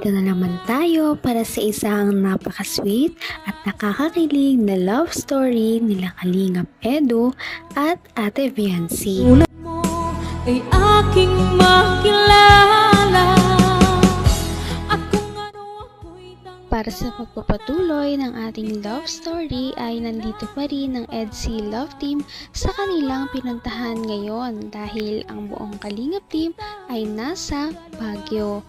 nandito na naman tayo para sa isang napaka-sweet at nakakakilig na love story nila Kalingap Edu at Ate Viancy. Tulad mo ay aking makilala at kung ano ako'y Para sa pagpapatuloy ng ating love story ay nandito pa rin ang EDC Love Team sa kanilang pinuntahan ngayon dahil ang buong Kalingap Team ay nasa Baguio.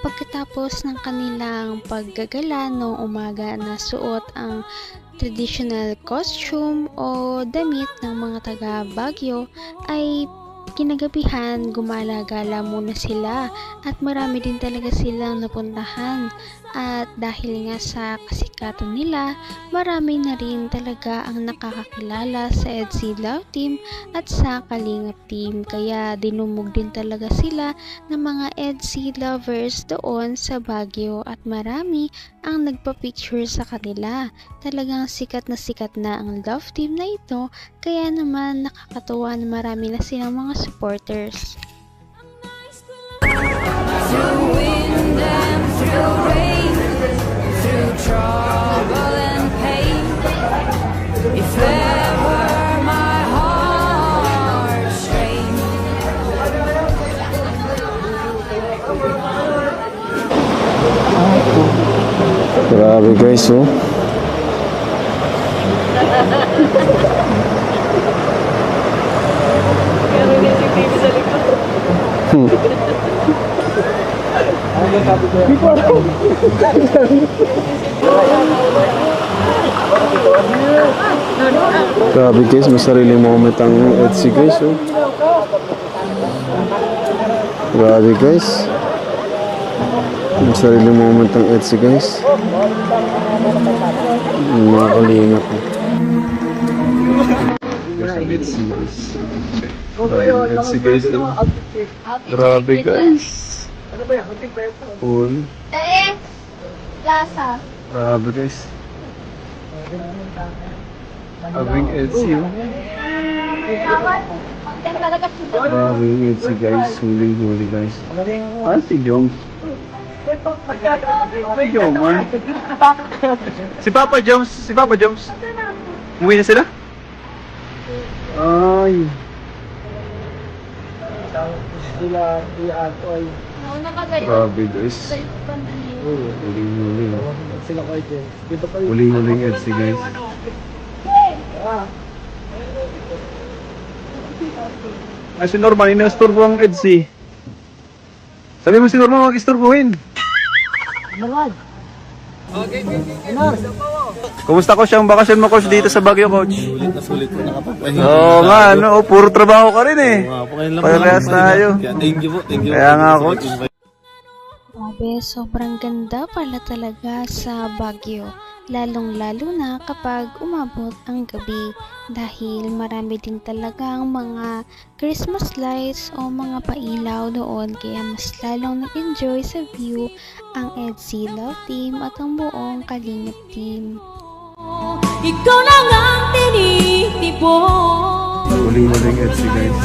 Pagkatapos ng kanilang paggagala noong umaga na suot ang traditional costume o damit ng mga taga Baguio ay kinagabihan gumala-gala muna sila at marami din talaga silang napuntahan at dahil nga sa kasikatan nila marami na rin talaga ang nakakakilala sa EDC Love Team at sa Kalingap Team kaya dinumog din talaga sila ng mga EDC lovers doon sa Baguio at marami ang nagpa-picture sa kanila. Talagang sikat na ang love team na ito kaya naman nakakatuwa na marami na silang mga supporters. through wind and through rain, through trouble and pain. If ever my heart strained, Grabe guys, oh. Grabe guys, may sariling moment ang EDC guys, oh. Grabe guys. May sariling moment ang EDC guys. Mga kalingap, oh. EDC guys, oh. Grabe guys. Cool. Lasa. Grabe guys. Abing EDC, oh. Grabe yung EDC guys. Huli guys. Ah, si Jong. Si Jong, man. Si Papa Joms. Umuwi na sila? Ay. Grabe guys. Huling-huling. Huling-huling EDC guys. Ay, si Norman, ina-istorbo ang EDC. Sabi mo si Norman, mag-istorbohin. Kumusta ko siyang bakasyon mo, coach, dito sa Baguio, coach? Sulit na sulit po nakapagpahinga. Oo nga, ano, puro trabaho ka rin eh. Oo nga po, ngayon lang Parehas tayo. Kaya thank you po, thank you. Kaya nga, coach. Grabe, sobrang ganda pala talaga sa Baguio. Lalong-lalo na kapag umabot ang gabi dahil marami din talagang mga Christmas lights o mga pailaw doon kaya mas lalong nag-enjoy sa view ang EDC Love Team at ang buong Kalingap Team. ikaw lang ang tinitipon. Huling-huling EDC guys.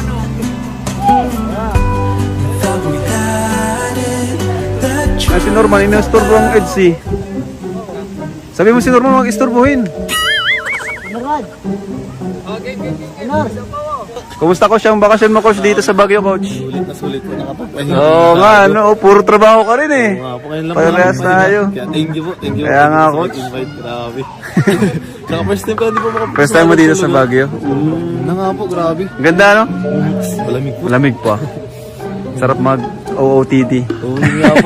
Ay, si Norman, ina-istorbo ang EDC. Sabi mo si Norman, mag-istorbohin. Kumusta ko siyang bakasyon mo, coach, dito sa Baguio, coach? Sulit na sulit po nakapagpahinga. Oo nga, ano, puro trabaho ka rin eh. Oo nga po, ngayon lang Parehas tayo. Kaya thank you po, thank you. Kaya nga, Thank you coach. sa invite, grabe. Tsaka first time ko, hindi po makapagpahinga. First time mo dito sa Baguio? Na nga po, grabe. Ganda, no? Malamig po. Malamig pa. Sarap mag-OOTD. Oo nga po.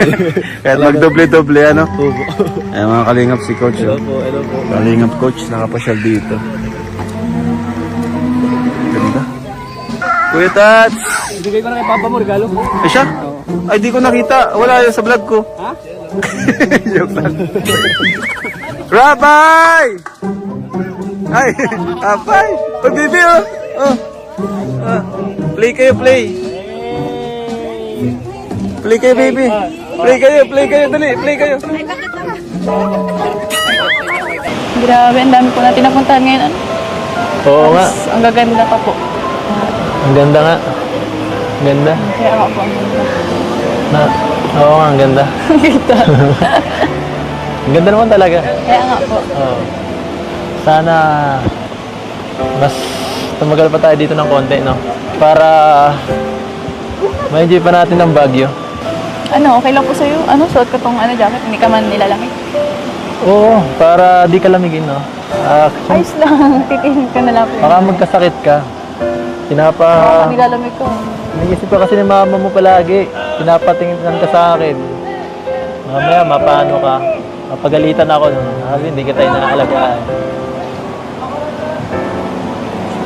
Kahit mag-doble-doble, ano? Oo po. Ay, mga kalingap si coach. Hello Oh. po, hello po. Kalingap coach, nakapasyal dito. Ganda. Kuya Tats! Ibigay ko na kay Papa mo, regalo. Ay siya? Ay, di ko nakita. Wala yun sa vlog ko. Ha? Joke lang. Rabay! Ay, Rabay! Oh, baby, oh! Oh. Ah. Play kayo, play. Play kayo, baby. Play kayo. Dali, play kayo. Grabe, ang dami po natin napuntahan ngayon. Oo nga, Ang gaganda pa po. ang ganda nga. Ganda. Kaya ako po ang ganda. Na, Oo nga, ang ganda. Ang ganda naman talaga. Kaya nga po. Oo. Sana mas tumagal pa tayo dito ng konti, no? Para ma-enjoy pa natin ang Baguio. Ano, okay lang po sa'yo? Ano, suot ko tong jacket, hindi ka man nilalamig. Oo, para di ka lamigin, no? Ayos lang, titingin ka na lang po. Baka magkasakit ka. Baka nilalamig ko. Naisip ka kasi ni mama mo palagi. Pinapatingin ka sa akin. Mamaya, mapano ka. Mapagalitan ako nun. Sabi, hindi kita inaalagaan.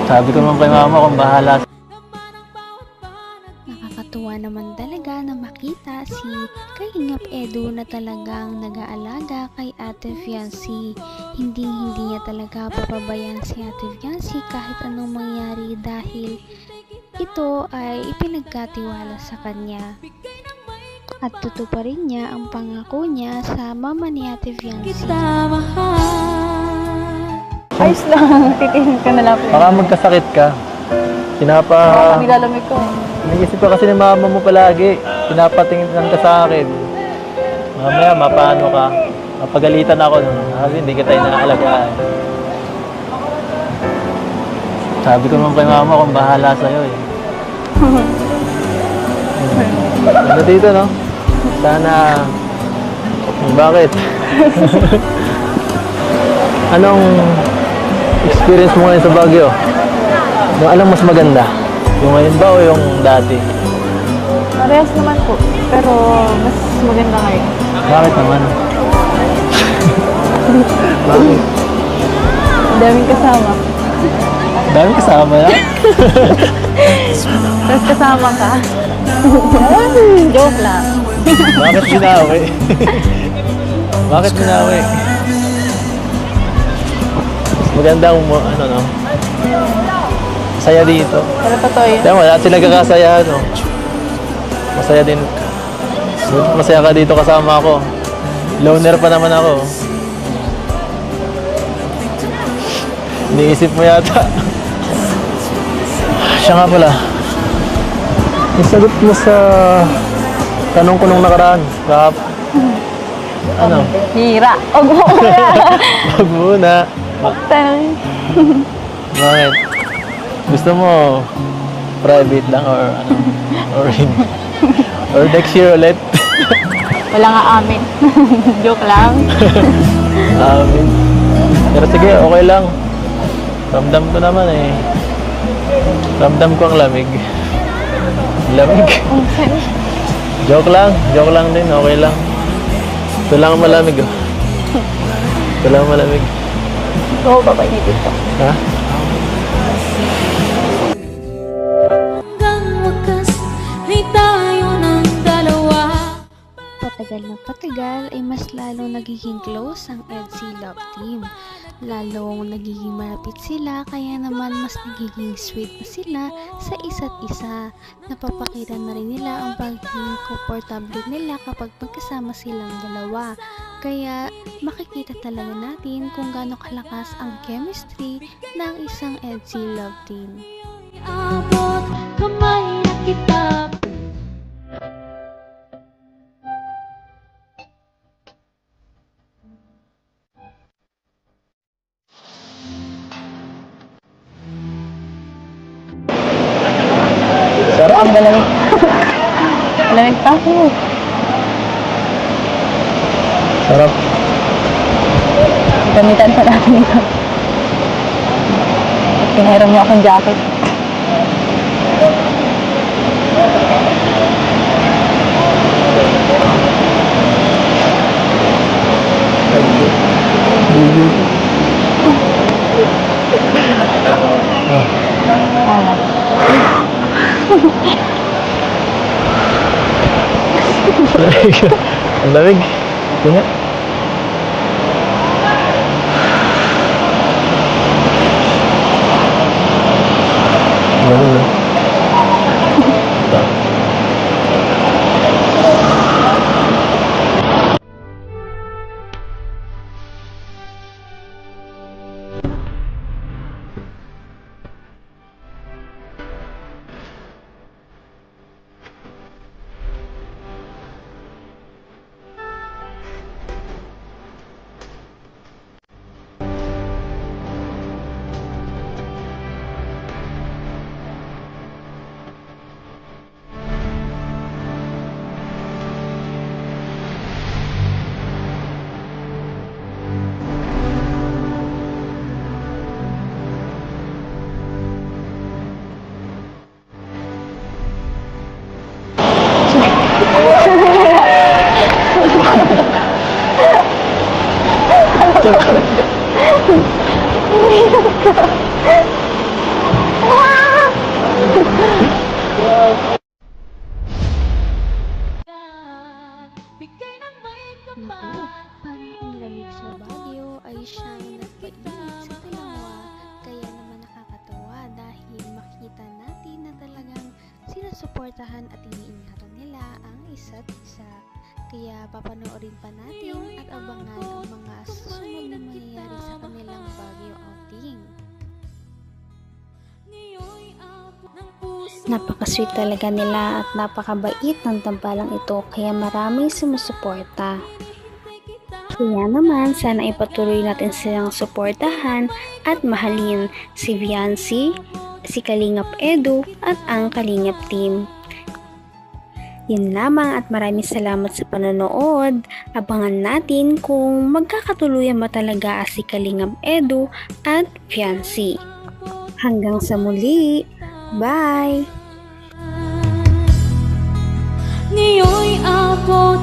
Sabi ko naman kay mama kung bahala. Nakakatuwa naman talaga na makita si Kalingap Edu na talagang nag-aalaga kay Ate Fiancy. Hindi niya talaga papabayaan si Ate Fiancy kahit anong mangyari dahil ito ay ipinagkatiwala sa kanya. At tutuparin niya ang pangako niya sa mama ni Ate Fiancy. Kita mahal. Ayos lang, titingin ka na lang po. Baka magkasakit ka. Baka nilalamig ko. Naisip ka kasi ni mama mo palagi. Pinapatingin ka sa akin. Mamaya, mapano ka. Mapagalitan ako nun. Sabi, hindi kita inaalagaan. Sabi ko naman kay mama kung bahala sa'yo eh. Ano dito, no? Sana... Bakit? Anong experience mo ngayon sa Baguio? Yung alam mas maganda? Yung ngayon ba o yung dati? Parehas naman po, pero mas maganda ngayon. Bakit naman? Bakit? Ang daming kasama. Dami kasama na? Tapos kasama ka. Joke lang. Bakit binawi? Bakit binawi? Maganda ang ano, no? Masaya dito. Pero totoo yun. Tama, lahat sila kakasayahan, no? Masaya din. Masaya ka dito kasama ako. Loner pa naman ako. Iniisip mo yata. Siya nga pala. Yung sagot mo sa tanong ko nung nakaraan. Ano? Hira. Huwag mo muna. Wag muna. Bakit? Gusto mo private lang or ano? Or next year ulit? Wala nga amin. Joke lang. Pero sige, okay lang. Ramdam ko naman eh. Ramdam ko ang lamig. Lamig. Joke lang din, okay lang. Ito lang ang malamig oh. Ito lang ang malamig. Oo, papainitin ko. Ha? Hanggang wakas ay tayo ng dalawa. Patagal na patagal ay mas lalong nagiging close ang EDSI Love Team. Lalong nagiging malapit sila kaya naman mas nagiging sweet na sila sa isa't isa. Napapakita na rin nila ang pagiging komportable nila kapag magkasama silang dalawa. Kaya makikita talaga natin kung gaano kalakas ang chemistry ng isang EDSI Love Team. Abot kamay na kita. Sarap ang malamig. Malamig pa ako. Sarap. Gamitan pa natin ito. Pinahiram mo akong jacket. Ang lamig. Tingnan. Ganun na. Bigay ng may Naku, parang ang lamig sa Baguio ay siyang nagpainit sa dalawa. Kaya naman nakakatawa dahil makita natin na talagang sinusuportahan at iniingatan nila ang isa't isa. Kaya papanoorin pa natin at abangan ang mga susunod na mangyayari sa kanilang Baguio outing. Ngayon'y abot ng puso. Napaka-sweet talaga nila at napakabait ng tambalang ito kaya maraming sumusuporta. Kaya naman sana ipatuloy natin silang suportahan at mahalin si Viancy, si Kalingap Edu at ang Kalingap team. Yun lamang at maraming salamat sa panonood. Abangan natin kung magkakatuluyan ba talaga si Kalingap Edu at Viancy. Hanggang sa muli. Bye! Ngayon'y abot